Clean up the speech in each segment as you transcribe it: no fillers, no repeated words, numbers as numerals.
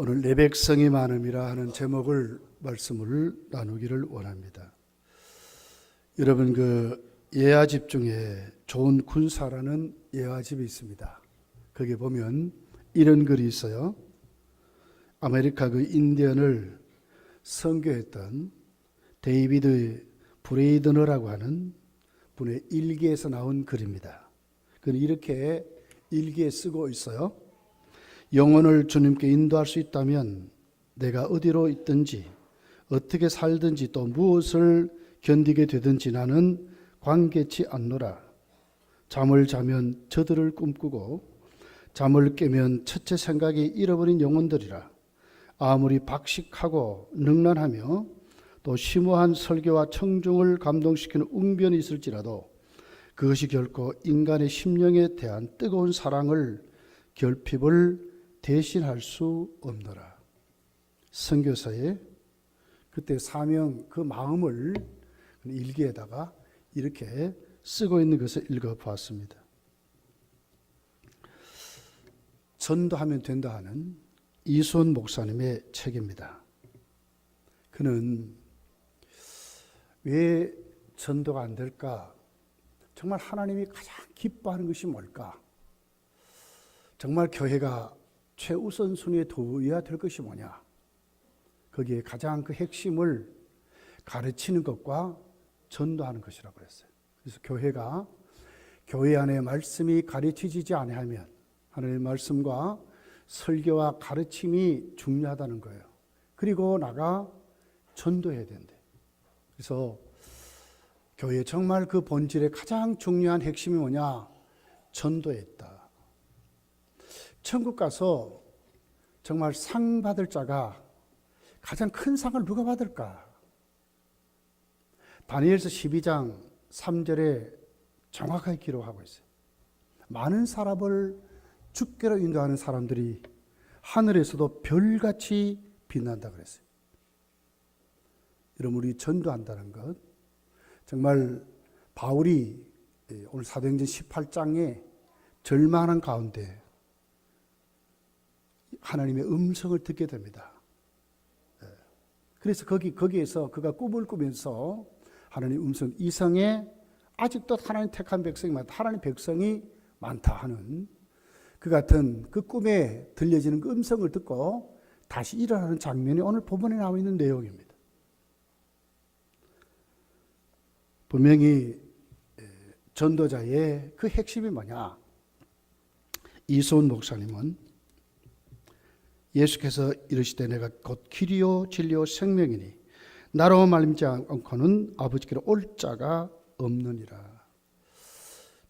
오늘 내 백성이 많음이라 하는 제목을 말씀을 나누기를 원합니다. 여러분, 예화집 중에 좋은 군사라는 예화집이 있습니다. 거기 보면 이런 글이 있어요. 아메리카 인디언을 선교했던 데이비드 브레이드너라고 하는 분의 일기에서 나온 글입니다. 그는 이렇게 일기에 쓰고 있어요. 영혼을 주님께 인도할 수 있다면 내가 어디로 있든지 어떻게 살든지 또 무엇을 견디게 되든지 나는 관계치 않노라. 잠을 자면 저들을 꿈꾸고 잠을 깨면 첫째 생각이 잃어버린 영혼들이라. 아무리 박식하고 능란하며 또 심오한 설교와 청중을 감동시키는 웅변이 있을지라도 그것이 결코 인간의 심령에 대한 뜨거운 사랑을 결핍을 대신할 수 없노라. 선교사의 그때 사명 그 마음을 일기에다가 이렇게 쓰고 있는 것을 읽어보았습니다. 전도하면 된다 하는 이수원 목사님의 책입니다. 그는 왜 전도가 안 될까? 정말 하나님이 가장 기뻐하는 것이 뭘까? 정말 교회가 최우선 순위에 두어야 될 것이 뭐냐? 거기에 가장 그 핵심을 가르치는 것과 전도하는 것이라고 그랬어요. 그래서 교회가 교회 안에 말씀이 가르치지지 아니하면 하나님의 말씀과 설교와 가르침이 중요하다는 거예요. 그리고 나가 전도해야 된대. 그래서 교회 정말 그 본질의 가장 중요한 핵심이 뭐냐? 전도에 있다. 천국 가서 정말 상 받을 자가 가장 큰 상을 누가 받을까? 다니엘서 12장 3절에 정확하게 기록하고 있어요. 많은 사람을 주께로 인도하는 사람들이 하늘에서도 별같이 빛난다 그랬어요. 여러분, 우리 전도한다는 것, 정말 바울이 오늘 사도행전 18장에 절망하는 가운데 하나님의 음성을 듣게 됩니다. 그래서 거기에서 그가 꿈을 꾸면서 하나님 음성, 이성에 아직도 하나님 택한 백성이 많다, 하나님 백성이 많다 하는 그 같은 그 꿈에 들려지는 그 음성을 듣고 다시 일어나는 장면이 오늘 본문에 나와 있는 내용입니다. 분명히 전도자의 그 핵심이 뭐냐? 이수원 목사님은 예수께서 이르시되 내가 곧 길이요 진리요 생명이니 나로 말미지 않고는 아버지께로 올 자가 없느니라.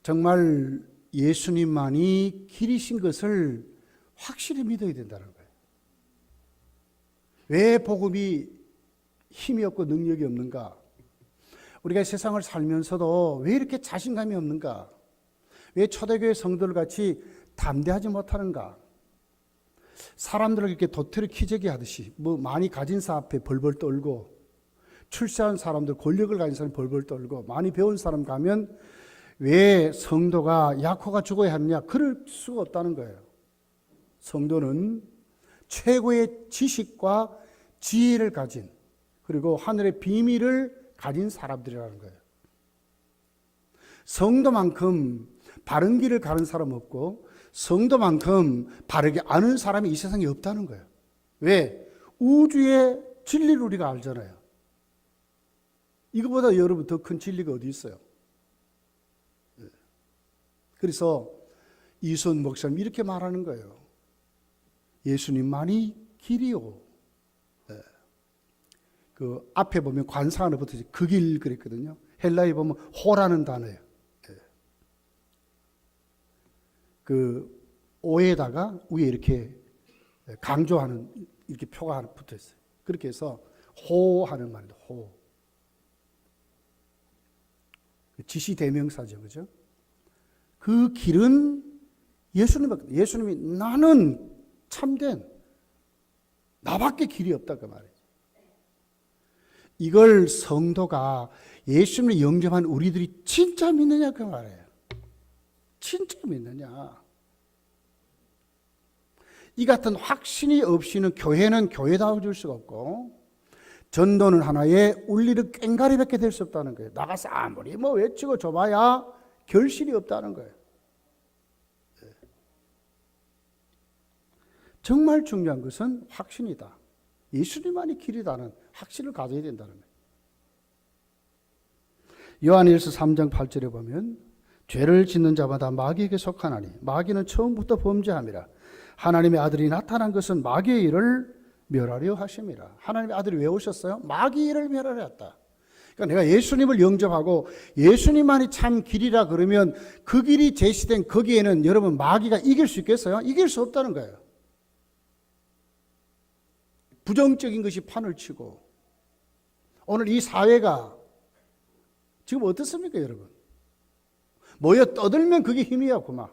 정말 예수님만이 길이신 것을 확실히 믿어야 된다는 거예요. 왜 복음이 힘이 없고 능력이 없는가? 우리가 세상을 살면서도 왜 이렇게 자신감이 없는가? 왜 초대교회 성도들 같이 담대하지 못하는가? 사람들을 이렇게 도태를 키재기 하듯이 많이 가진 사람 앞에 벌벌 떨고, 출세한 사람들, 권력을 가진 사람이 벌벌 떨고, 많이 배운 사람 가면 왜 성도가 약호가 죽어야 하느냐? 그럴 수가 없다는 거예요. 성도는 최고의 지식과 지혜를 가진, 그리고 하늘의 비밀을 가진 사람들이라는 거예요. 성도만큼 바른 길을 가는 사람 없고 성도만큼 바르게 아는 사람이 이 세상에 없다는 거예요. 왜? 우주의 진리를 우리가 알잖아요. 이거보다 여러분 더 큰 진리가 어디 있어요? 그래서 이수원 목사님 이렇게 말하는 거예요. 예수님만이 길이요. 그 앞에 보면 관상 하나 붙어있어요. 그 길 그랬거든요. 헬라에 보면 호라는 단어예요. 그 오에다가 위에 이렇게 강조하는 이렇게 표가 하나 붙어 있어요. 그렇게 해서 호하는 말입니다. 호. 지시 대명사죠, 그죠? 그 길은 예수님밖에. 예수님이 나는 참된 나밖에 길이 없다 그 말이죠. 이걸 성도가 예수님을 영접한 우리들이 진짜 믿느냐 그 말이에요. 진짜 믿느냐? 이 같은 확신이 없이는 교회는 교회다워질 수가 없고, 전도는 하나의 울리를 꽹가리밖에 될 수 없다는 거예요. 나가서 아무리 뭐 외치고 줘봐야 결실이 없다는 거예요. 정말 중요한 것은 확신이다. 예수님만이 길이다는 확신을 가져야 된다는 거예요. 요한일서 3장 8절에 보면 죄를 짓는 자마다 마귀에게 속하나니 마귀는 처음부터 범죄함이라. 하나님의 아들이 나타난 것은 마귀의 일을 멸하려 하심이라. 하나님의 아들이 왜 오셨어요? 마귀의 일을 멸하려 했다. 그러니까 내가 예수님을 영접하고 예수님만이 참 길이라 그러면 그 길이 제시된 거기에는 여러분 마귀가 이길 수 있겠어요? 이길 수 없다는 거예요. 부정적인 것이 판을 치고, 오늘 이 사회가 지금 어떻습니까, 여러분? 모여 떠들면 그게 힘이야, 그만.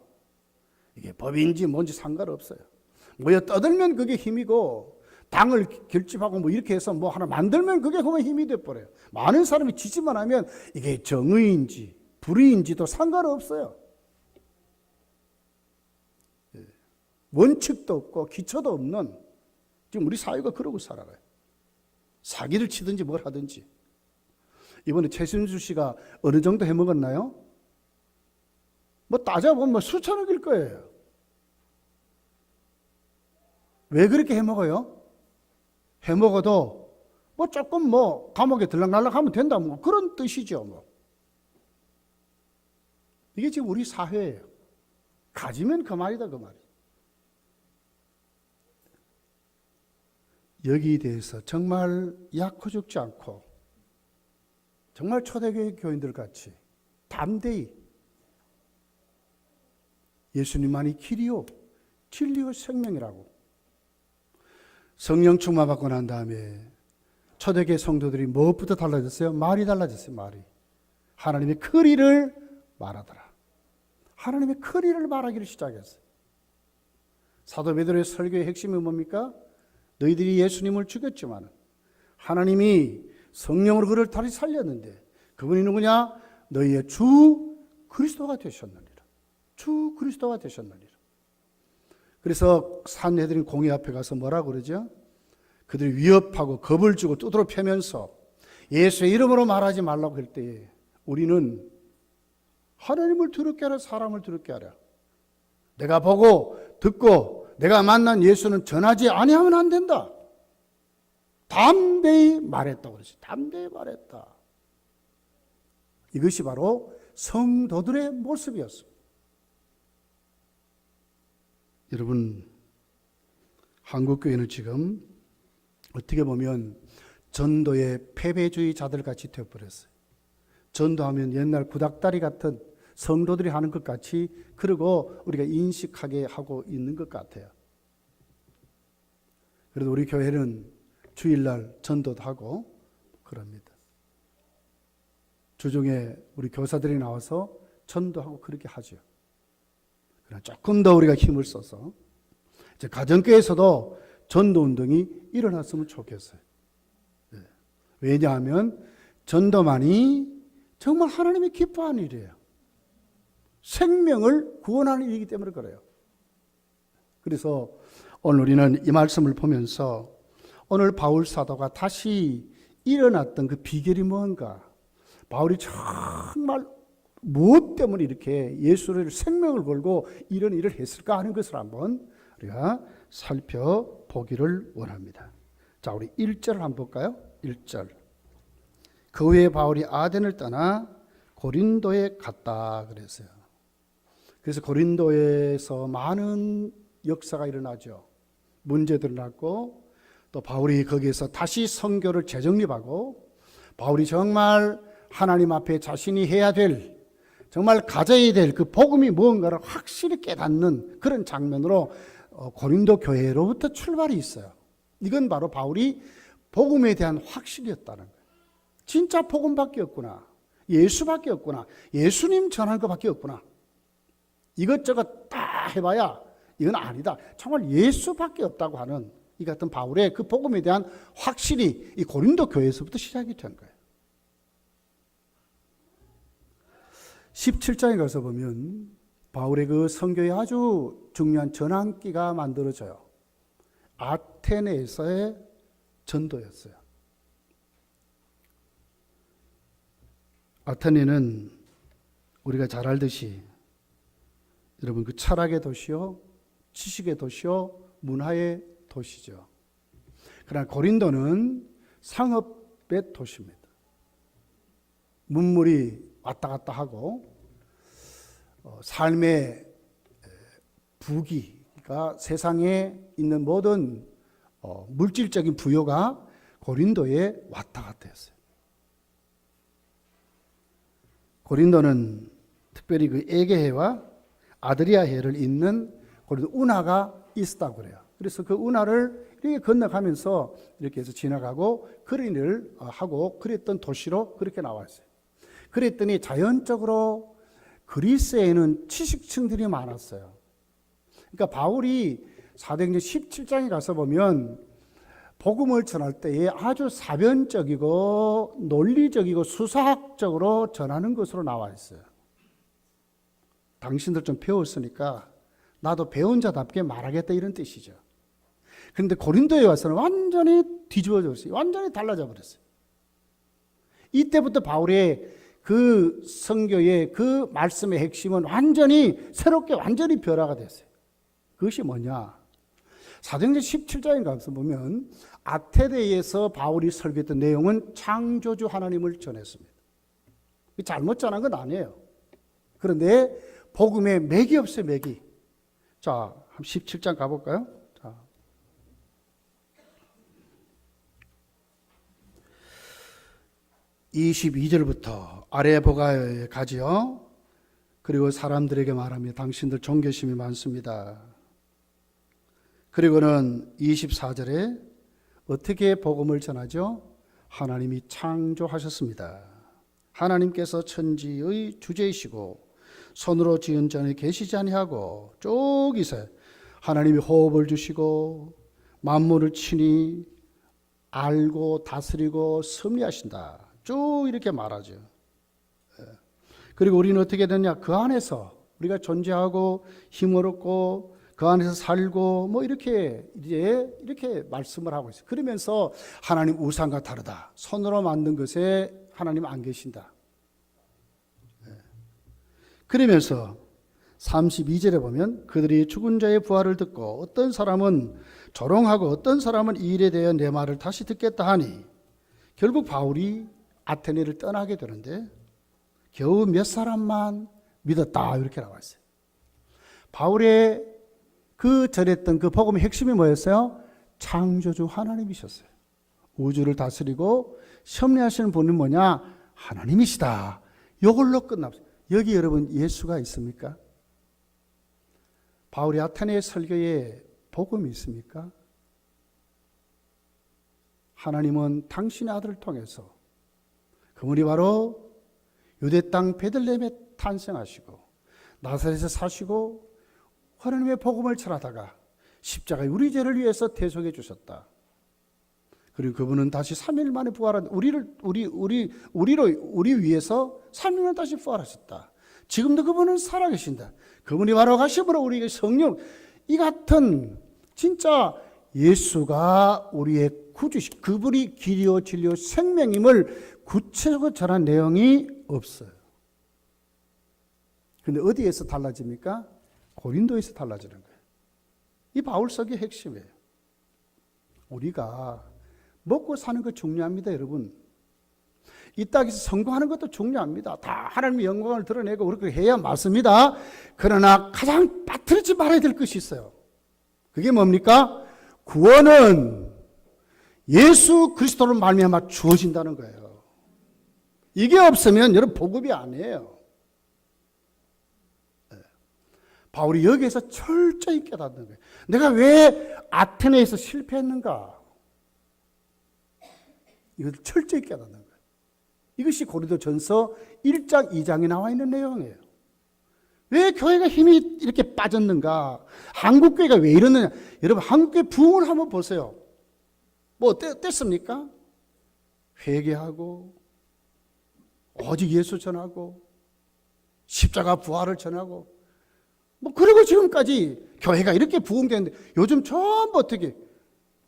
이게 법인지 뭔지 상관없어요. 모여 떠들면 그게 힘이고, 당을 결집하고 뭐 이렇게 해서 뭐 하나 만들면 그게 그만 힘이 돼버려요. 많은 사람이 지지만 하면 이게 정의인지 불의인지도 상관없어요. 원칙도 없고 기초도 없는 지금 우리 사회가 그러고 살아가요. 사기를 치든지 뭘 하든지. 이번에 최순실 씨가 어느 정도 해먹었나요? 뭐 따져보면 뭐 수천억일 거예요. 왜 그렇게 해먹어요? 해먹어도 뭐 조금 뭐 감옥에 들락날락 하면 된다 뭐 그런 뜻이죠. 뭐. 이게 지금 우리 사회예요. 가지면 그 말이다, 그 말이. 여기에 대해서 정말 약호 죽지 않고 정말 초대교회 교인들 같이 담대히 예수님만이 길이요 진리요 생명이라고, 성령 충만 받고 난 다음에 초대교회 성도들이 무엇부터 달라졌어요? 말이 달라졌어요. 말이. 하나님의 크리를 말하더라. 하나님의 크리를 말하기를 시작했어요. 사도 베드로의 설교의 핵심이 뭡니까? 너희들이 예수님을 죽였지만 하나님이 성령으로 그를 다시 살렸는데 그분이 누구냐? 너희의 주 그리스도가 되셨느니라. 주 그리스도가 되셨느니라. 그래서 산헤드린 공회 앞에 가서 뭐라고 그러죠? 그들이 위협하고 겁을 주고 두드러 패면서 예수의 이름으로 말하지 말라고 할 때에 우리는 하나님을 두렵게 하라, 사람을 두렵게 하라. 내가 보고 듣고 내가 만난 예수는 전하지 아니하면 안 된다. 담대히 말했다고 그러지. 담대히 말했다. 이것이 바로 성도들의 모습이었습니다. 여러분, 한국교회는 지금 어떻게 보면 전도의 패배주의자들 같이 되어버렸어요. 전도하면 옛날 구닥다리 같은 성도들이 하는 것 같이 그러고 우리가 인식하게 하고 있는 것 같아요. 그래도 우리 교회는 주일날 전도도 하고 그럽니다. 주중에 우리 교사들이 나와서 전도하고 그렇게 하죠. 그러나 조금 더 우리가 힘을 써서 이제 가정교회에서도 전도운동이 일어났으면 좋겠어요. 네. 왜냐하면 전도만이 정말 하나님이 기뻐하는 일이에요. 생명을 구원하는 일이기 때문에 그래요. 그래서 오늘 우리는 이 말씀을 보면서 오늘 바울 사도가 다시 일어났던 그 비결이 뭔가, 바울이 정말 무엇 때문에 이렇게 예수를 생명을 걸고 이런 일을 했을까 하는 것을 한번 우리가 살펴보기를 원합니다. 자, 우리 1절을 한번 볼까요? 1절. 그 후에 바울이 아덴을 떠나 고린도에 갔다 그랬어요. 그래서 고린도에서 많은 역사가 일어나죠. 문제들이 났고 또 바울이 거기에서 다시 선교를 재정립하고 바울이 정말 하나님 앞에 자신이 해야 될, 정말 가져야 될 그 복음이 무언가를 확실히 깨닫는 그런 장면으로 고린도 교회로부터 출발이 있어요. 이건 바로 바울이 복음에 대한 확신이었다는 거예요. 진짜 복음밖에 없구나. 예수밖에 없구나. 예수님 전할 것밖에 없구나. 이것저것 다 해봐야 이건 아니다. 정말 예수밖에 없다고 하는 이 같은 바울의 그 복음에 대한 확신이 이 고린도 교회에서부터 시작이 된 거예요. 17장에 가서 보면 바울의 그 선교에 아주 중요한 전환기가 만들어져요. 아테네에서의 전도였어요. 아테네는 우리가 잘 알듯이 여러분 그 철학의 도시요, 지식의 도시요, 문화의 도시죠. 그러나 고린도는 상업의 도시입니다. 문물이 왔다 갔다 하고 삶의 부귀가 세상에 있는 모든 물질적인 부여가 고린도에 왔다 갔다 했어요. 고린도는 특별히 그 에게해와 아드리아해를 잇는 고린도 운하가 있었다고 그래요. 그래서 그 운하를 이렇게 건너가면서 이렇게 해서 지나가고 거리를 하고 그랬던 도시로 그렇게 나와 있어요. 그랬더니 자연적으로 그리스에는 지식층들이 많았어요. 그러니까 바울이 사도행전 17장에 가서 보면 복음을 전할 때에 아주 사변적이고 논리적이고 수사학적으로 전하는 것으로 나와 있어요. 당신들 좀 배웠으니까 나도 배운 자답게 말하겠다 이런 뜻이죠. 그런데 고린도에 와서는 완전히 뒤집어졌어요. 완전히 달라져 버렸어요. 이때부터 바울의 그 선교의 그 말씀의 핵심은 완전히 새롭게 완전히 변화가 됐어요. 그것이 뭐냐? 사도행전 17장에 가서 보면 아테네에서 바울이 설교했던 내용은 창조주 하나님을 전했습니다. 잘못 전한 건 아니에요. 그런데 복음에 맥이 없어요, 맥이. 자, 17장 가볼까요? 자. 22절부터 아래 보가에 가지요. 그리고 사람들에게 말하며 당신들 종교심이 많습니다. 그리고는 24절에 어떻게 복음을 전하죠? 하나님이 창조하셨습니다. 하나님께서 천지의 주제이시고 손으로 지은 자는 계시지 아니하고 쭉 있어요. 하나님이 호흡을 주시고 만물을 친히 알고 다스리고 섭리하신다. 쭉 이렇게 말하죠. 그리고 우리는 어떻게 되냐? 그 안에서 우리가 존재하고 힘을 얻고 그 안에서 살고 뭐 이렇게 이제 이렇게 말씀을 하고 있어요. 그러면서 하나님 우상과 다르다. 손으로 만든 것에 하나님 안 계신다. 그러면서 32절에 보면 그들이 죽은 자의 부활을 듣고 어떤 사람은 조롱하고 어떤 사람은 이 일에 대해 내 말을 다시 듣겠다 하니 결국 바울이 아테네를 떠나게 되는데 겨우 몇 사람만 믿었다 이렇게 나와 있어요. 바울의 그 전했던 그 복음의 핵심이 뭐였어요? 창조주 하나님이셨어요. 우주를 다스리고 섭리하시는 분은 뭐냐? 하나님이시다. 이걸로 끝났어요. 여기 여러분 예수가 있습니까? 바울이 아테네 설교에 복음이 있습니까? 하나님은 당신의 아들을 통해서 그분이 바로 유대 땅 베들레헴에 탄생하시고 나사렛에 사시고 하나님의 복음을 전하다가 십자가에 우리 죄를 위해서 대속해 주셨다. 그리고 그분은 다시 3일 만에 부활한 우리 위해서 3일 만에 다시 부활하셨다. 지금도 그분은 살아계신다. 그분이 바로 가심으로 우리에게 성령 이 같은 진짜 예수가 우리의 구주시 그분이 길이요 진리요 생명임을 구체적으로 전한 내용이 없어요. 그런데 어디에서 달라집니까? 고린도에서 달라지는 거예요. 이 바울 설교의 핵심이에요. 우리가 먹고 사는 거 중요합니다, 여러분. 이 땅에서 성공하는 것도 중요합니다. 다 하나님의 영광을 드러내고 그렇게 해야 맞습니다. 그러나 가장 빠뜨리지 말아야 될 것이 있어요. 그게 뭡니까? 구원은 예수 그리스도로 말미암아 주어진다는 거예요. 이게 없으면 여러분 복음이 아니에요. 바울이 여기에서 철저히 깨닫는 거예요. 내가 왜 아테네에서 실패했는가? 이걸 철저히 깨닫는 거예요. 이것이 고린도전서 1장 2장에 나와 있는 내용이에요. 왜 교회가 힘이 이렇게 빠졌는가? 한국교회가 왜 이러느냐? 여러분 한국교회 부흥을 한번 보세요. 뭐 어땠습니까? 회개하고 오직 예수 전하고 십자가 부활을 전하고 뭐 그리고 지금까지 교회가 이렇게 부흥되는데 요즘 전부 어떻게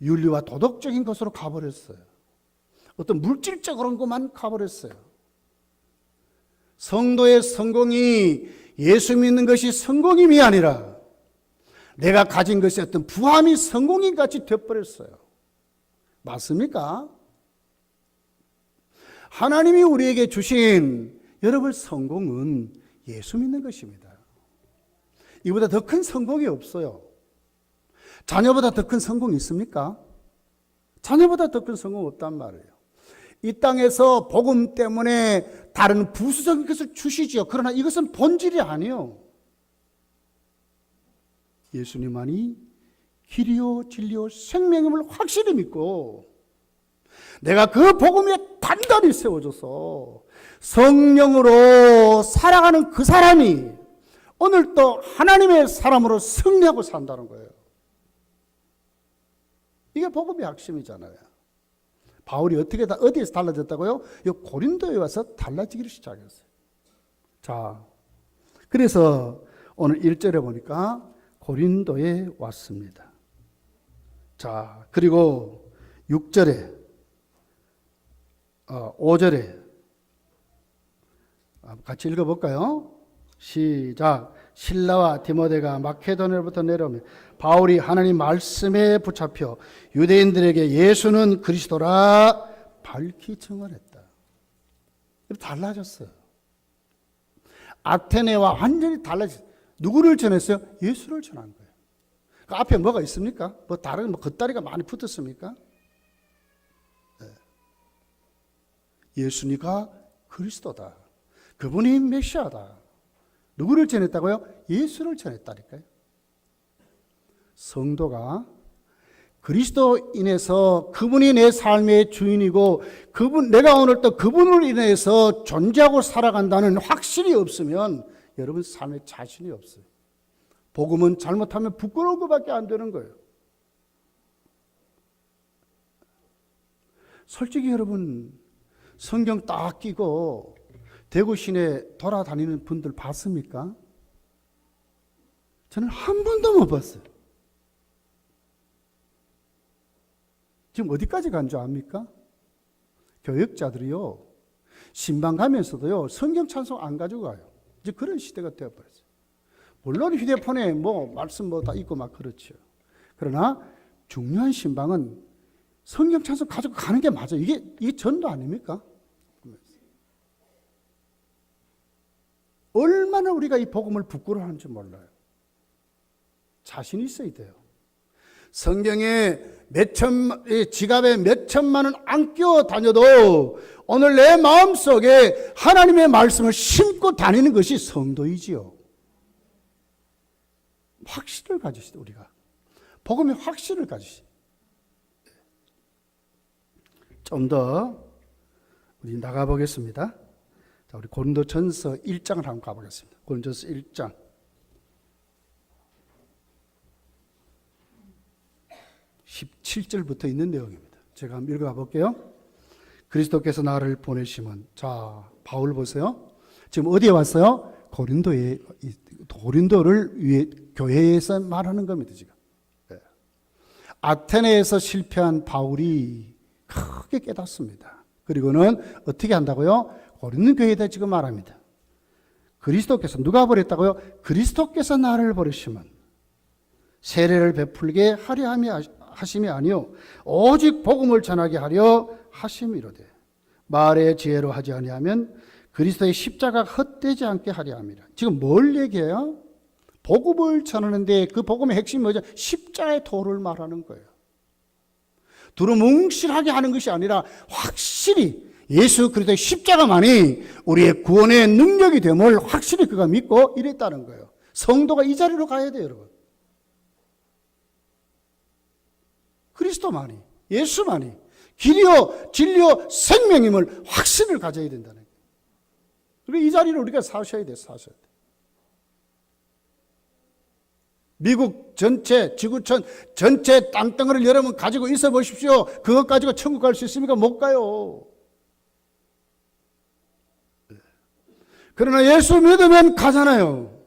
윤리와 도덕적인 것으로 가버렸어요. 어떤 물질적으로 것만 가버렸어요. 성도의 성공이 예수 믿는 것이 성공임이 아니라 내가 가진 것이 어떤 부함이 성공인 같이 되어버렸어요. 맞습니까? 하나님이 우리에게 주신 여러분 성공은 예수 믿는 것입니다. 이보다 더 큰 성공이 없어요. 자녀보다 더 큰 성공이 있습니까? 자녀보다 더 큰 성공 없단 말이에요. 이 땅에서 복음 때문에 다른 부수적인 것을 주시지요. 그러나 이것은 본질이 아니에요. 예수님만이 길이요 진리요 생명임을 확실히 믿고 내가 그 복음에 단단히 세워져서 성령으로 살아가는 그 사람이 오늘 또 하나님의 사람으로 승리하고 산다는 거예요. 이게 복음의 핵심이잖아요. 바울이 어디에서 달라졌다고요? 이 고린도에 와서 달라지기를 시작했어요. 자, 그래서 오늘 1절에 보니까 고린도에 왔습니다. 자, 그리고 6절에 5절에 같이 읽어볼까요? 시작. 실라와 디모데가 마케도니아로부터 내려오며 바울이 하나님 말씀에 붙잡혀 유대인들에게 예수는 그리스도라 밝히 증언했다. 달라졌어요. 아테네와 완전히 달라졌어요. 누구를 전했어요? 예수를 전한 거예요. 그 앞에 뭐가 있습니까? 뭐 다른 겉다리가 많이 붙었습니까? 네. 예수니가 그리스도다. 그분이 메시아다. 누구를 전했다고요? 예수를 전했다니까요. 성도가 그리스도인에서 그분이 내 삶의 주인이고 내가 오늘 또 그분을 인해서 존재하고 살아간다는 확신이 없으면 여러분 삶에 자신이 없어요. 복음은 잘못하면 부끄러운 것밖에 안 되는 거예요. 솔직히 여러분 성경 딱 끼고 대구 시내 돌아다니는 분들 봤습니까? 저는 한 번도 못 봤어요. 지금 어디까지 간 줄 압니까? 교역자들이요. 신방 가면서도요. 성경 찬송 안 가지고 가요. 이제 그런 시대가 되어버렸어요. 물론 휴대폰에 말씀 다 있고 막 그렇죠. 그러나 중요한 신방은 성경 찬송 가지고 가는 게 맞아요. 이게 전도 아닙니까? 얼마나 우리가 이 복음을 부끄러워하는지 몰라요. 자신이 있어야 돼요. 성경에 지갑에 몇 천만 원 안 끼워 다녀도 오늘 내 마음속에 하나님의 말씀을 심고 다니는 것이 성도이지요. 확신을 가지시다 우리가. 복음의 확신을 가지시다. 좀 더 우리 나가보겠습니다. 자, 우리 고린도전서 1장을 한번 가보겠습니다. 고린도전서 1장. 17절부터 있는 내용입니다. 제가 한번 읽어가 볼게요. 그리스도께서 나를 보내시면, 자, 바울 보세요. 지금 어디에 왔어요? 고린도를 위해 교회에서 말하는 겁니다, 지금. 네. 아테네에서 실패한 바울이 크게 깨닫습니다. 그리고는 어떻게 한다고요? 고린도 교회에다 지금 말합니다. 그리스도께서 누가 버렸다고요? 그리스도께서 나를 버리시면 세례를 베풀게 하려 하심이 아니요 오직 복음을 전하게 하려 하심이로되 말의 지혜로 하지 아니하면 그리스도의 십자가가 헛되지 않게 하려 함이라. 지금 뭘 얘기해요? 복음을 전하는데 그 복음의 핵심이 뭐죠? 십자가의 도를 말하는 거예요. 두루뭉실하게 하는 것이 아니라 확실히 예수 그리스도의 십자가만이 우리의 구원의 능력이 됨을 확실히 그가 믿고 이랬다는 거예요. 성도가 이 자리로 가야 돼요, 여러분. 그리스도만이, 예수만이 길이요 진리요 생명임을 확신을 가져야 된다는 거예요. 그리고 이 자리를 우리가 사셔야 돼요. 미국 전체, 지구촌 전체 땅덩어리를 여러분 가지고 있어 보십시오. 그것 가지고 천국 갈 수 있습니까? 못 가요. 그러나 예수 믿으면 가잖아요.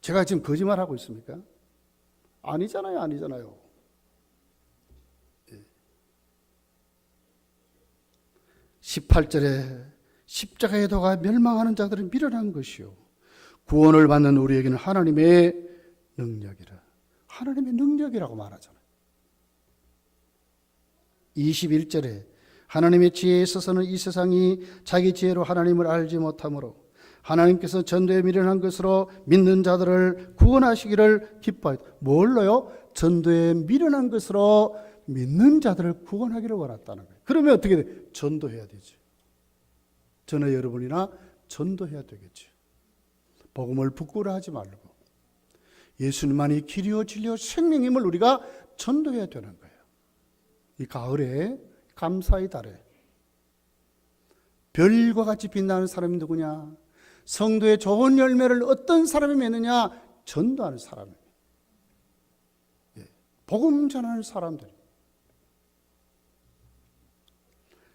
제가 지금 거짓말하고 있습니까? 아니잖아요. 18절에 십자가의 도가 멸망하는 자들은 미련한 것이요 구원을 받는 우리에게는 하나님의 능력이라. 하나님의 능력이라고 말하잖아요. 21절에 하나님의 지혜에 있어서는 이 세상이 자기 지혜로 하나님을 알지 못하므로 하나님께서 전도에 미련한 것으로 믿는 자들을 구원하시기를 기뻐하였다. 뭘로요? 전도에 미련한 것으로 믿는 자들을 구원하기를 원했다는 거예요. 그러면 어떻게 돼? 전도해야 되죠. 저는 여러분이나 전도해야 되겠죠. 복음을 부끄러워하지 말고 예수님만이 길이요 진리요 생명임을 우리가 전도해야 되는 거예요. 이 가을에 감사의 달에 별과 같이 빛나는 사람이 누구냐? 성도의 좋은 열매를 어떤 사람이 맺느냐? 전도하는 사람입니다. 복음 전하는 사람들.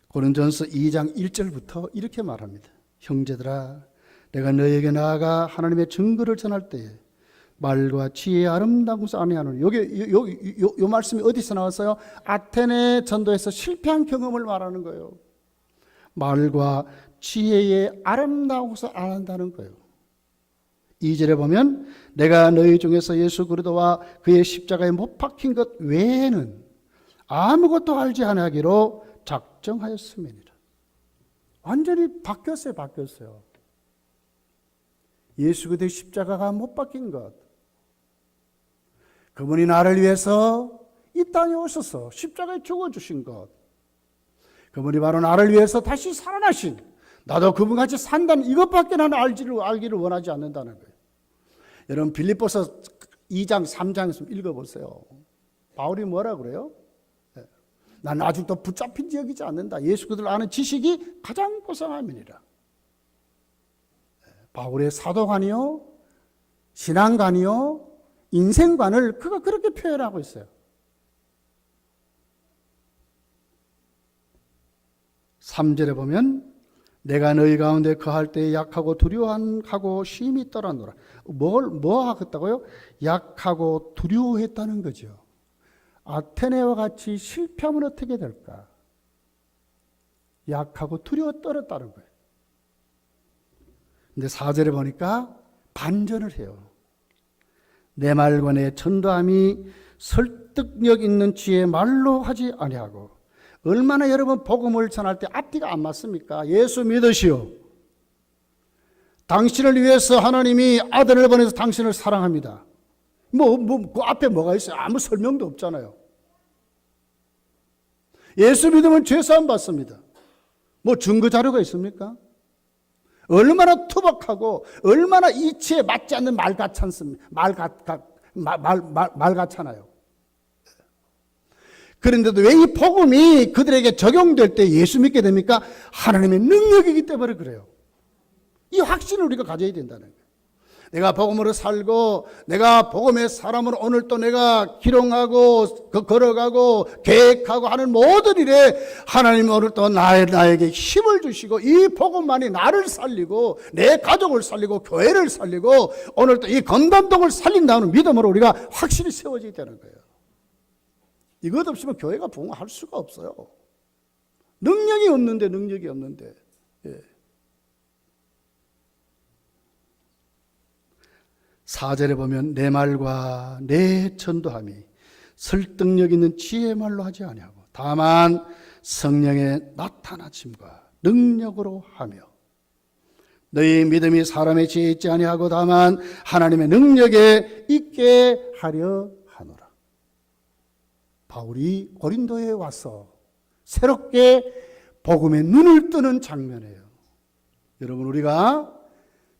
고린도전서 2장 1절부터 이렇게 말합니다. 형제들아, 내가 너에게 나아가 하나님의 증거를 전할 때에 말과 지혜의 아름다운 것을 아니하노니. 요 말씀이 어디서 나왔어요? 아테네 전도에서 실패한 경험을 말하는 거예요. 말과 지혜의 아름다운 것을 안 한다는 거예요. 2절에 보면 내가 너희 중에서 예수 그리스도와 그의 십자가에 못 박힌 것 외에는 아무것도 알지 아니하기로 작정하였음이니라. 완전히 바뀌었어요. 예수 그리스도의 십자가가 못 박힌 것, 그분이 나를 위해서 이 땅에 오셔서 십자가에 죽어주신 것, 그분이 바로 나를 위해서 다시 살아나신, 나도 그분같이 산다는 이것밖에 나는 알기를 원하지 않는다는 거예요. 여러분 빌립보서 2장 3장에서 읽어보세요. 바울이 뭐라 그래요? 난 아직도 붙잡힌 지 여기지 않는다. 예수 그리스도를 아는 지식이 가장 고상함이니라. 바울의 사도관이요, 신앙관이요, 인생관을 그가 그렇게 표현하고 있어요. 3절에 보면 내가 너희 가운데 거할 때에 약하고 두려워하고 심히 떨어노라. 뭐 하겠다고요? 약하고 두려워했다는 거죠. 아테네와 같이 실패하면 어떻게 될까? 약하고 두려워 떨었다는 거예요. 근데 4절에 보니까 반전을 해요. 내 말과 내 전도함이 설득력 있는 지혜 말로 하지 아니하고. 얼마나 여러분 복음을 전할 때 앞뒤가 안 맞습니까? 예수 믿으시오. 당신을 위해서 하나님이 아들을 보내서 당신을 사랑합니다. 그 앞에 뭐가 있어요? 아무 설명도 없잖아요. 예수 믿으면 죄사함 받습니다. 증거 자료가 있습니까? 얼마나 투박하고 얼마나 이치에 맞지 않는 말 같잖아요. 그런데도 왜 이 복음이 그들에게 적용될 때 예수 믿게 됩니까? 하나님의 능력이기 때문에 그래요. 이 확신을 우리가 가져야 된다는 거예요. 내가 복음으로 살고 내가 복음의 사람으로 오늘 또 내가 기록하고 걸어가고 계획하고 하는 모든 일에 하나님 오늘 또 나에게 힘을 주시고 이 복음만이 나를 살리고 내 가족을 살리고 교회를 살리고 오늘 또 이 건담동을 살린다는 믿음으로 우리가 확실히 세워지게 되는 거예요. 이것 없으면 교회가 부흥할 수가 없어요. 능력이 없는데. 예. 4절에 보면 내 말과 내 전도함이 설득력 있는 지혜의 말로 하지 아니하고 다만 성령의 나타나심과 능력으로 하며 너희 믿음이 사람의 지혜에 있지 아니하고 다만 하나님의 능력에 있게 하려 하노라. 바울이 고린도에 와서 새롭게 복음의 눈을 뜨는 장면이에요. 여러분 우리가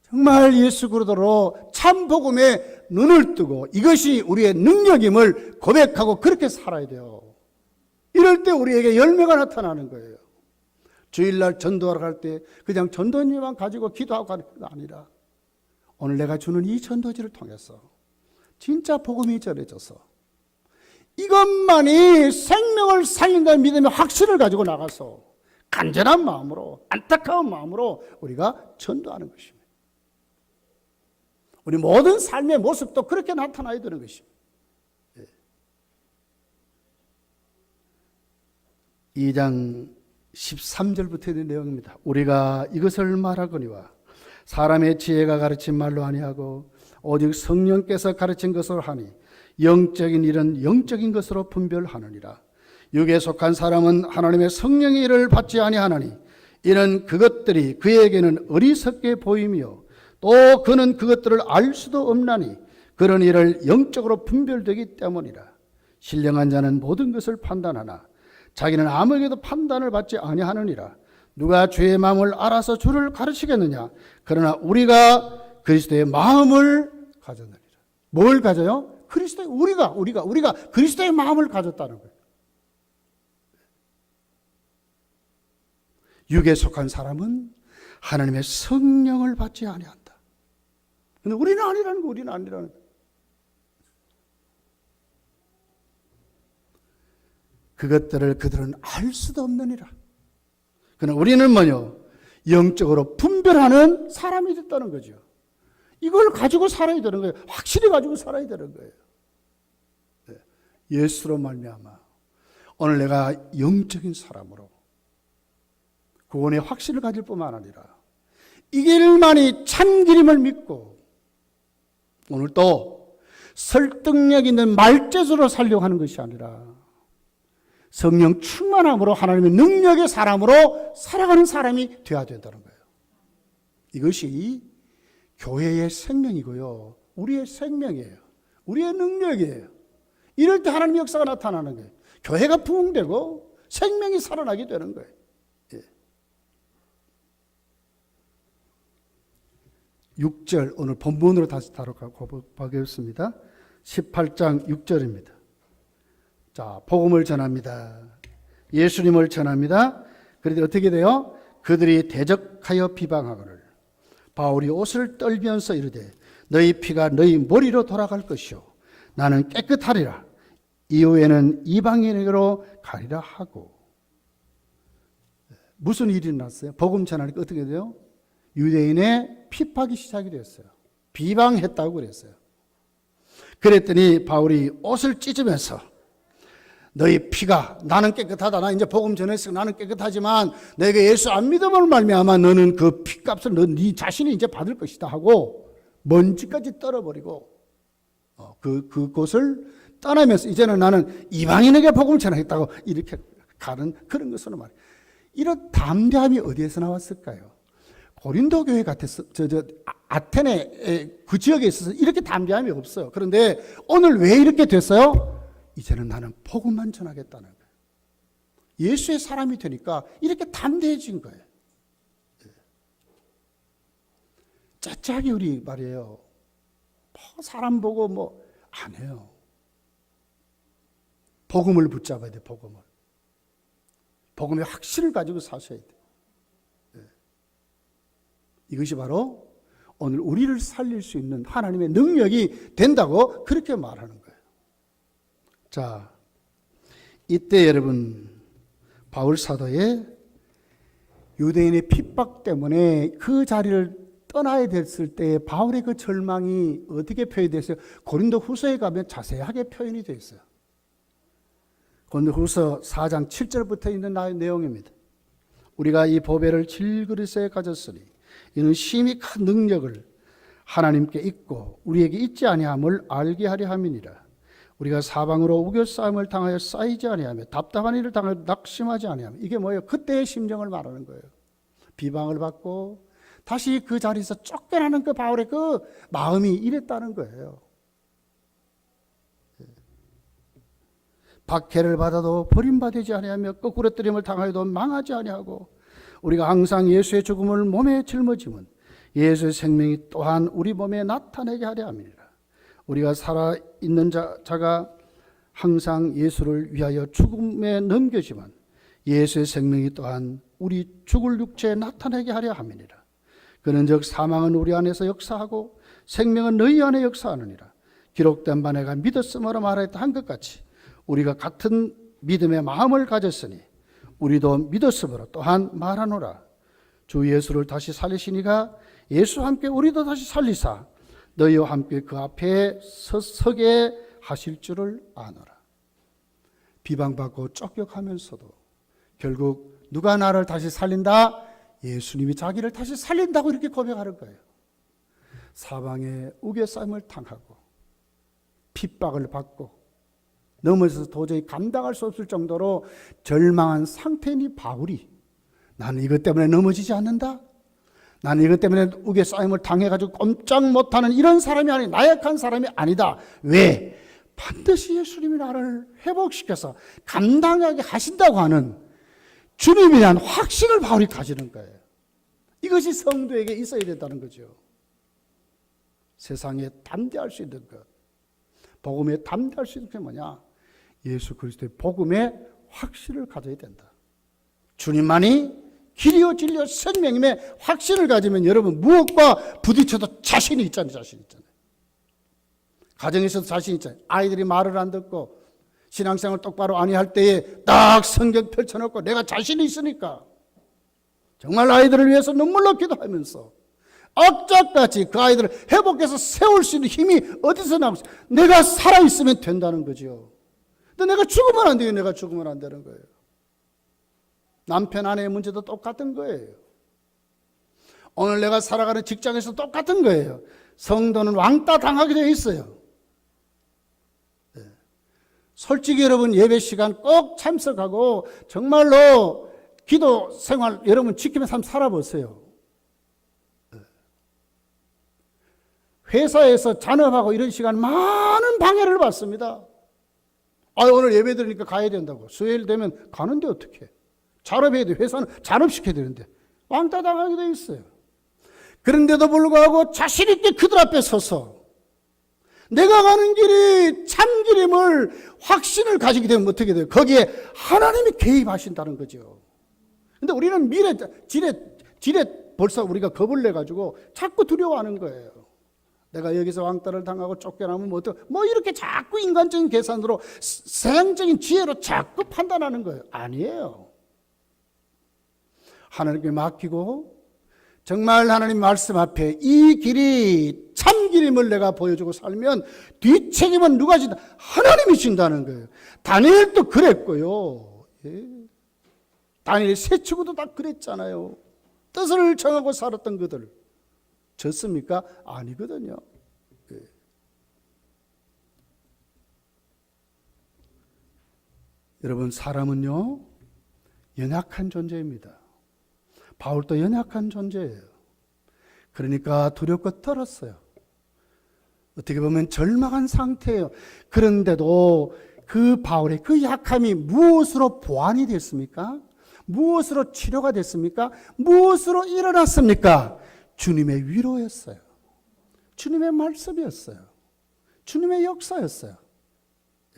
정말 예수 그리스도로 참 복음에 눈을 뜨고 이것이 우리의 능력임을 고백하고 그렇게 살아야 돼요. 이럴 때 우리에게 열매가 나타나는 거예요. 주일날 전도하러 갈 때 그냥 전도지만 가지고 기도하고 가는 게 아니라 오늘 내가 주는 이 전도지를 통해서 진짜 복음이 전해져서 이것만이 생명을 살린다는 믿음의 확신을 가지고 나가서 간절한 마음으로 안타까운 마음으로 우리가 전도하는 것입니다. 우리 모든 삶의 모습도 그렇게 나타나야 되는 것입니다. 2장 13절부터 있는 내용입니다. 우리가 이것을 말하거니와 사람의 지혜가 가르친 말로 아니하고 오직 성령께서 가르친 것으로 하니 영적인 일은 영적인 것으로 분별하느니라. 육에 속한 사람은 하나님의 성령의 일을 받지 아니하나니 이는 그것들이 그에게는 어리석게 보이며 또 그는 그것들을 알 수도 없나니 그런 일을 영적으로 분별되기 때문이라. 신령한 자는 모든 것을 판단하나 자기는 아무에게도 판단을 받지 아니하느니라. 누가 주의 마음을 알아서 주를 가르치겠느냐? 그러나 우리가 그리스도의 마음을 가졌느니라. 뭘 가져요? 그리스도의 우리가 그리스도의 마음을 가졌다는 거예요. 육에 속한 사람은 하나님의 성령을 받지 아니한다. 근데 우리는 아니라는 거. 그것들을 그들은 알 수도 없느니라. 그러나 우리는 뭐요? 영적으로 분별하는 사람이 됐다는 거죠. 이걸 가지고 살아야 되는 거예요. 확실히 가지고 살아야 되는 거예요. 예수로 말미암아 오늘 내가 영적인 사람으로 구원의 확신을 가질 뿐만 아니라 이 길만이 참 길임을 믿고 오늘 또 설득력 있는 말재주로 살려고 하는 것이 아니라 성령 충만함으로 하나님의 능력의 사람으로 살아가는 사람이 되어야 된다는 거예요. 이것이 교회의 생명이고요. 우리의 생명이에요. 우리의 능력이에요. 이럴 때 하나님의 역사가 나타나는 거예요. 교회가 부흥되고 생명이 살아나게 되는 거예요. 6절 오늘 본문으로 다시 다뤄보겠습니다. 18장 6절입니다. 자, 복음을 전합니다. 예수님을 전합니다. 그런데 어떻게 돼요? 그들이 대적하여 비방하거늘 바울이 옷을 떨면서 이르되 너희 피가 너희 머리로 돌아갈 것이요 나는 깨끗하리라. 이후에는 이방인에게로 가리라 하고. 무슨 일이 났어요? 복음 전하니까 어떻게 돼요? 유대인의 핍박이 시작이 됐어요. 비방했다고 그랬어요. 그랬더니 바울이 옷을 찢으면서 너희 피가 나는 깨끗하다. 나 이제 복음 전했으니 나는 깨끗하지만 내게 예수 안 믿음을 말미암아 너는 그 피값을 네 자신이 이제 받을 것이다 하고 먼지까지 떨어버리고 그곳을 떠나면서 이제는 나는 이방인에게 복음을 전하겠다고 이렇게 가는 그런 것으로 말이에요. 이런 담대함이 어디에서 나왔을까요? 고린도 교회 같았어. 아테네 그 지역에 있어서 이렇게 담대함이 없어요. 그런데 오늘 왜 이렇게 됐어요? 이제는 나는 복음만 전하겠다는 거예요. 예수의 사람이 되니까 이렇게 담대해진 거예요. 째째하게 우리 말이에요. 사람 보고 안 해요. 복음을 붙잡아야 돼. 복음의 확신을 가지고 사셔야 돼. 이것이 바로 오늘 우리를 살릴 수 있는 하나님의 능력이 된다고 그렇게 말하는 거예요. 자, 이때 여러분 바울 사도의 유대인의 핍박 때문에 그 자리를 떠나야 됐을 때 바울의 그 절망이 어떻게 표현이 됐어요? 고린도 후서에 가면 자세하게 표현이 되어 있어요. 고린도 후서 4장 7절부터 있는 내용입니다. 우리가 이 보배를 질그릇에 가졌으니 이는 심히 큰 능력을 하나님께 있고 우리에게 있지 아니함을 알게 하려 함이니라. 우리가 사방으로 우겨싸움을 당하여 쌓이지 아니하며 답답한 일을 당하여 낙심하지 아니하며. 이게 뭐예요? 그때의 심정을 말하는 거예요. 비방을 받고 다시 그 자리에서 쫓겨나는 그 바울의 그 마음이 이랬다는 거예요. 박해를 받아도 버림받지 아니하며 거꾸러뜨림을 당하여도 망하지 아니하고 우리가 항상 예수의 죽음을 몸에 짊어지면 예수의 생명이 또한 우리 몸에 나타내게 하려 함이니라. 우리가 살아있는 자가 항상 예수를 위하여 죽음에 넘겨지만 예수의 생명이 또한 우리 죽을 육체에 나타내게 하려 함이니라. 그런즉 사망은 우리 안에서 역사하고 생명은 너희 안에 역사하느니라. 기록된 바 내가 믿었으므로 말하였다 한 것 같이 우리가 같은 믿음의 마음을 가졌으니 우리도 믿었으므로 또한 말하노라. 주 예수를 다시 살리시니가 예수와 함께 우리도 다시 살리사 너희와 함께 그 앞에 서게 하실 줄을 아노라. 비방받고 쫓겨가면서도 결국 누가 나를 다시 살린다? 예수님이 자기를 다시 살린다고 이렇게 고백하는 거예요. 사방에 우겨싸임을 당하고 핍박을 받고 넘어져서 도저히 감당할 수 없을 정도로 절망한 상태인 이 바울이 나는 이것 때문에 넘어지지 않는다. 나는 이것 때문에 우겨싸임을 당해가지고 꼼짝 못하는 이런 사람이 아니, 나약한 사람이 아니다. 왜? 반드시 예수님이 나를 회복시켜서 감당하게 하신다고 하는 주님에 대한 확신을 바울이 가지는 거예요. 이것이 성도에게 있어야 된다는 거죠. 세상에 담대할 수 있는 것, 복음에 담대할 수 있는 게 뭐냐? 예수 그리스도의 복음에 확신을 가져야 된다. 주님만이 길이요 진리요 생명임에 확신을 가지면 여러분 무엇과 부딪혀도 자신이 있잖아요. 자신 있잖아요. 가정에서도 자신 있잖아요. 아이들이 말을 안 듣고 신앙생활 똑바로 아니할 때에 딱 성경 펼쳐놓고 내가 자신이 있으니까 정말 아이들을 위해서 눈물로 기도하면서 악착같이 그 아이들을 회복해서 세울 수 있는 힘이 어디서 나오고 내가 살아있으면 된다는 거죠. 근데 내가 죽으면 안 돼요. 내가 죽으면 안 되는 거예요. 남편 아내의 문제도 똑같은 거예요. 오늘 내가 살아가는 직장에서 똑같은 거예요. 성도는 왕따 당하게 되어 있어요. 네. 솔직히 여러분 예배 시간 꼭 참석하고 정말로 기도 생활 여러분 지키면서 한번 살아보세요. 네. 회사에서 잔업하고 이런 시간 많은 방해를 받습니다. 오늘 예배 드리니까 가야 된다고. 수요일 되면 가는데 어떻게? 잔업해야 돼. 회사는 잔업시켜야 되는데 왕따 당하게 돼 있어요. 그런데도 불구하고 자신 있게 그들 앞에 서서 내가 가는 길이 참 길임을 확신을 가지게 되면 어떻게 돼요? 거기에 하나님이 개입하신다는 거죠. 근데 우리는 지레 벌써 우리가 겁을 내가지고 자꾸 두려워하는 거예요. 내가 여기서 왕따를 당하고 쫓겨나면 뭐 이렇게 자꾸 인간적인 계산으로 세상적인 지혜로 자꾸 판단하는 거예요. 아니에요. 하나님께 맡기고 정말 하나님 말씀 앞에 이 길이 참 길임을 내가 보여주고 살면 뒷책임은 누가 진다? 하나님이 진다는 거예요. 다니엘도 그랬고요. 예. 다니엘 세 친구도 다 그랬잖아요. 뜻을 정하고 살았던 그들 졌습니까? 아니거든요. 예. 여러분 사람은요 연약한 존재입니다. 바울도 연약한 존재예요. 그러니까 두렵고 떨었어요. 어떻게 보면 절망한 상태예요. 그런데도 그 바울의 그 약함이 무엇으로 보완이 됐습니까? 무엇으로 치료가 됐습니까? 무엇으로 일어났습니까? 주님의 위로였어요. 주님의 말씀이었어요. 주님의 역사였어요.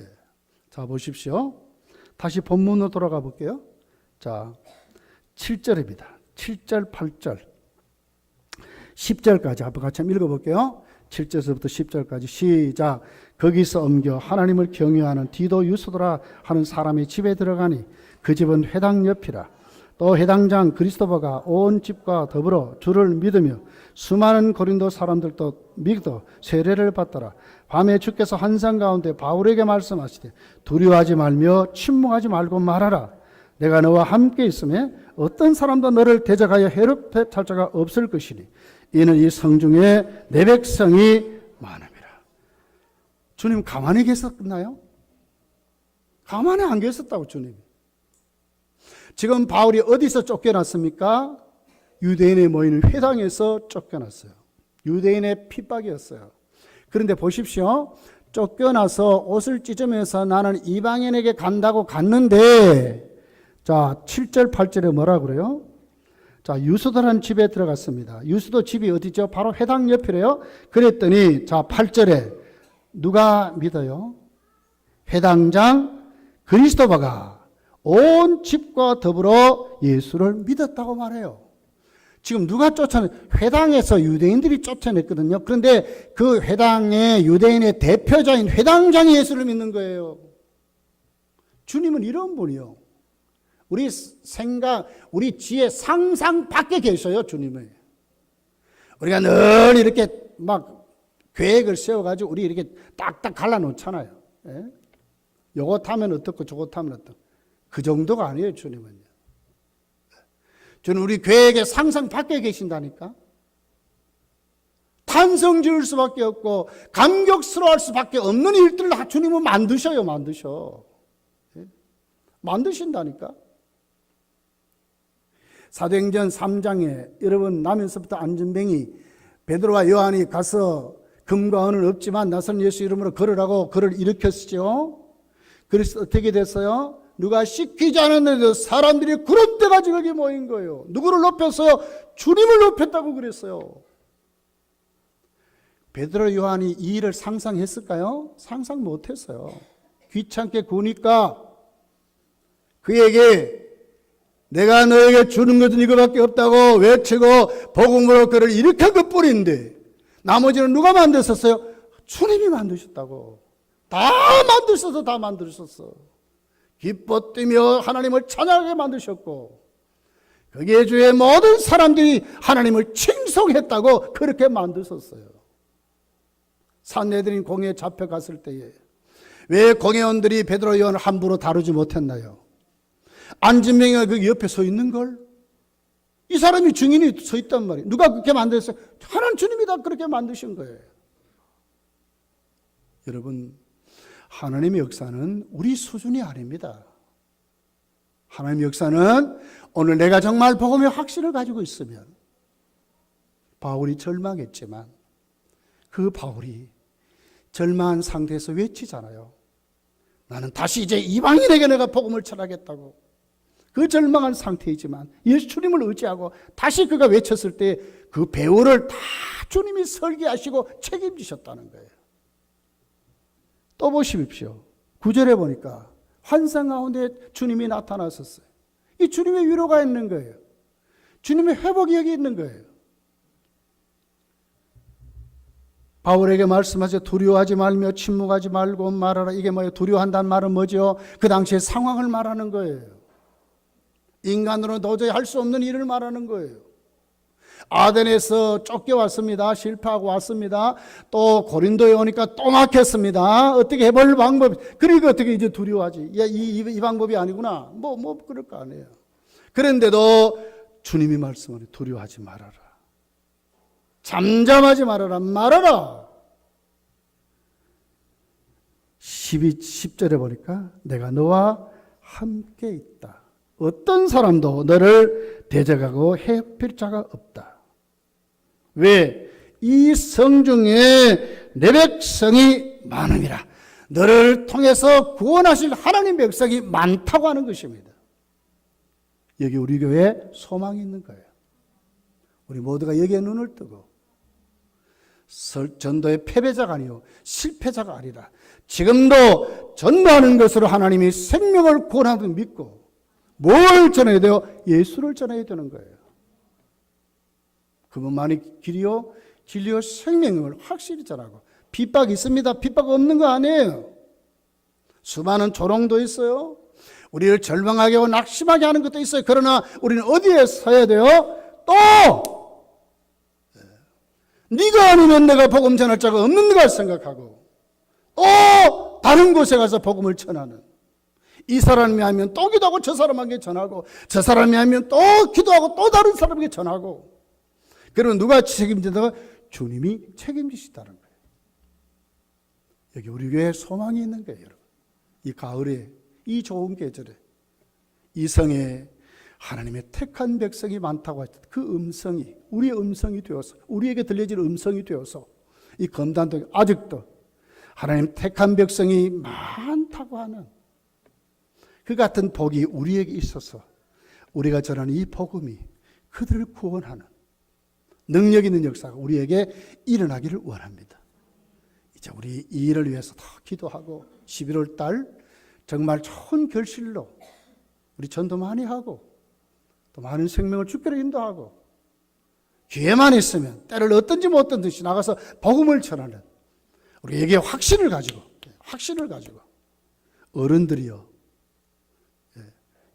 예. 자 보십시오. 다시 본문으로 돌아가 볼게요. 자 7절입니다. 7절, 8절, 10절까지 한번 같이 한번 읽어볼게요. 7절에서부터 10절까지 시작. 거기서 옮겨 하나님을 경외하는 디도 유스도라 하는 사람의 집에 들어가니 그 집은 회당 옆이라. 또 회당장 그리스도바가 온 집과 더불어 주를 믿으며 수많은 고린도 사람들도 믿어 세례를 받더라. 밤에 주께서 환상 가운데 바울에게 말씀하시되 두려워하지 말며 침묵하지 말고 말하라. 내가 너와 함께 있음에 어떤 사람도 너를 대적하여 해롭게 할 자가 없을 것이니 이는 이 성중에 내 백성이 많음이라. 주님 가만히 계셨나요? 가만히 안 계셨다고 주님이. 지금 바울이 어디서 쫓겨났습니까? 유대인의 모이는 회당에서 쫓겨났어요. 유대인의 핍박이었어요. 그런데 보십시오. 쫓겨나서 옷을 찢으면서 나는 이방인에게 간다고 갔는데 자 7절 8절에 뭐라 그래요? 자 유스도라는 집에 들어갔습니다. 유스도 집이 어디죠? 바로 회당 옆이래요. 그랬더니 자 8절에 누가 믿어요? 회당장 그리스도바가 온 집과 더불어 예수를 믿었다고 말해요. 지금 누가 쫓아내? 회당에서 유대인들이 쫓아냈거든요. 그런데 그 회당의 유대인의 대표자인 회당장이 예수를 믿는 거예요. 주님은 이런 분이요. 우리 생각, 우리 지혜 상상 밖에 계셔요, 주님은. 우리가 늘 이렇게 막 계획을 세워가지고 우리 이렇게 딱딱 갈라놓잖아요. 예? 요것 하면 어떻고 저것 하면 어떻고. 그 정도가 아니에요, 주님은요. 저는 우리 교회에게 상상 밖에 계신다니까. 탄성 지을 수밖에 없고 감격스러워할 수밖에 없는 일들을 주님은 만드셔요. 만드신다니까. 사도행전 3장에 여러분 나면서부터 안전뱅이 베드로와 요한이 가서 금과 은은 없지만 나선 예수 이름으로 걸으라고 그를 일으켰죠. 그래서 어떻게 됐어요? 누가 시키지 않았는데도 사람들이 구름대가 지게 모인 거예요. 누구를 높였어요? 주님을 높였다고 그랬어요. 베드로 요한이 이 일을 상상했을까요? 상상 못했어요. 귀찮게 구니까 그에게 내가 너에게 주는 것은 이거밖에 없다고 외치고 복음으로 그를 일으킨 것뿐인데 나머지는 누가 만드셨어요? 주님이 만드셨다고. 다 만드셨어. 기뻐 뛰며 하나님을 찬양하게 만드셨고 거기에 주의 모든 사람들이 하나님을 칭송했다고 그렇게 만드셨어요. 산헤드린 공회에 잡혀갔을 때에 왜 공회원들이 베드로 요한을 함부로 다루지 못했나요? 안진뱅이가 그 옆에 서 있는걸? 이 사람이 증인이 서 있단 말이에요. 누가 그렇게 만들었어요? 하나님 주님이 다 그렇게 만드신 거예요. 여러분, 하나님의 역사는 우리 수준이 아닙니다. 하나님의 역사는 오늘 내가 정말 복음의 확신을 가지고 있으면 바울이 절망했지만 그 바울이 절망한 상태에서 외치잖아요. 나는 다시 이제 이방인에게 내가 복음을 전하겠다고. 그 절망한 상태이지만 예수 주님을 의지하고 다시 그가 외쳤을 때 그 배후를 다 주님이 설계하시고 책임지셨다는 거예요. 또 보십시오. 9절에 보니까 환상 가운데 주님이 나타나셨어요. 이 주님의 위로가 있는 거예요. 주님의 회복이 여기 있는 거예요. 바울에게 말씀하세요. 두려워하지 말며 침묵하지 말고 말하라. 이게 뭐예요? 두려워한다는 말은 뭐죠? 그 당시의 상황을 말하는 거예요. 인간으로 도저히 할 수 없는 일을 말하는 거예요. 아덴에서 쫓겨왔습니다. 실패하고 왔습니다. 또 고린도에 오니까 또 막혔습니다. 어떻게 해볼 방법이, 그러니까 어떻게 이제 두려워하지? 야, 이 방법이 아니구나. 뭐 그럴 거 아니에요. 그런데도 주님이 말씀하니 두려워하지 말아라. 잠잠하지 말아라. 10절에 보니까 내가 너와 함께 있다. 어떤 사람도 너를 대적하고 해필 자가 없다. 왜? 이 성중에 내 백성이 많음이라. 너를 통해서 구원하실 하나님 백성이 많다고 하는 것입니다. 여기 우리 교회에 소망이 있는 거예요. 우리 모두가 여기에 눈을 뜨고 전도의 패배자가 아니요 실패자가 아니라 지금도 전도하는 것으로 하나님이 생명을 구원하는 걸 믿고 뭘 전해야 돼요? 예수를 전해야 되는 거예요. 그분만이 길이요 진리요 생명을 확실히 전하고. 핍박 있습니다. 핍박 없는 거 아니에요. 수많은 조롱도 있어요. 우리를 절망하게 하고 낙심하게 하는 것도 있어요. 그러나 우리는 어디에 서야 돼요? 또 네가 아니면 내가 복음 전할 자가 없는 걸 생각하고 또 다른 곳에 가서 복음을 전하는. 이 사람이 하면 또 기도하고 저 사람에게 전하고 저 사람이 하면 또 기도하고 또 다른 사람에게 전하고. 그러면 누가 책임진다고? 주님이 책임지시다는 거예요. 여기 우리 교회에 소망이 있는 거예요. 여러분. 이 가을에 이 좋은 계절에 이 성에 하나님의 택한 백성이 많다고 했던 그 음성이 우리의 음성이 되어서 우리에게 들려질 음성이 되어서 이 검단도 아직도 하나님 택한 백성이 많다고 하는 그 같은 복이 우리에게 있어서 우리가 전하는 이 복음이 그들을 구원하는 능력 있는 역사가 우리에게 일어나기를 원합니다. 이제 우리 이 일을 위해서 더 기도하고 11월 달 정말 좋은 결실로 우리 전도 많이 하고 또 많은 생명을 주께로 인도하고 기회만 있으면 때를 어떤지 못 든지 나가서 복음을 전하는 우리에게 확신을 가지고 어른들이요.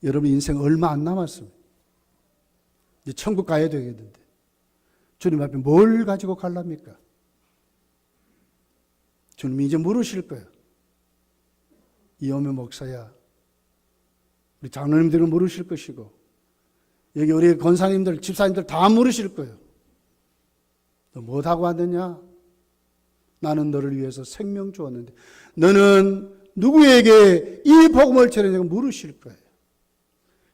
여러분 인생 얼마 안 남았습니다. 이제 천국 가야 되겠는데 주님 앞에 뭘 가지고 갈랍니까? 주님이 이제 물으실 거예요. 이호매 목사야, 우리 장로님들은 물으실 것이고 여기 우리 권사님들, 집사님들 다 물으실 거예요. 너 뭐하고 왔느냐? 나는 너를 위해서 생명 주었는데 너는 누구에게 이 복음을 전했냐고 물으실 거예요.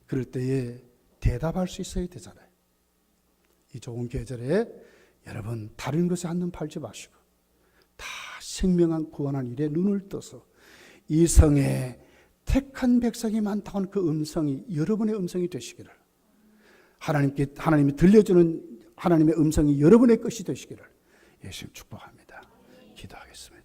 그럴 때에 대답할 수 있어야 되잖아요. 이 좋은 계절에 여러분 다른 것에 한눈 팔지 마시고 다 생명한 구원한 일에 눈을 떠서 이 성에 택한 백성이 많다는 그 음성이 여러분의 음성이 되시기를, 하나님이 들려주는 하나님의 음성이 여러분의 것이 되시기를 예수님 축복합니다. 기도하겠습니다.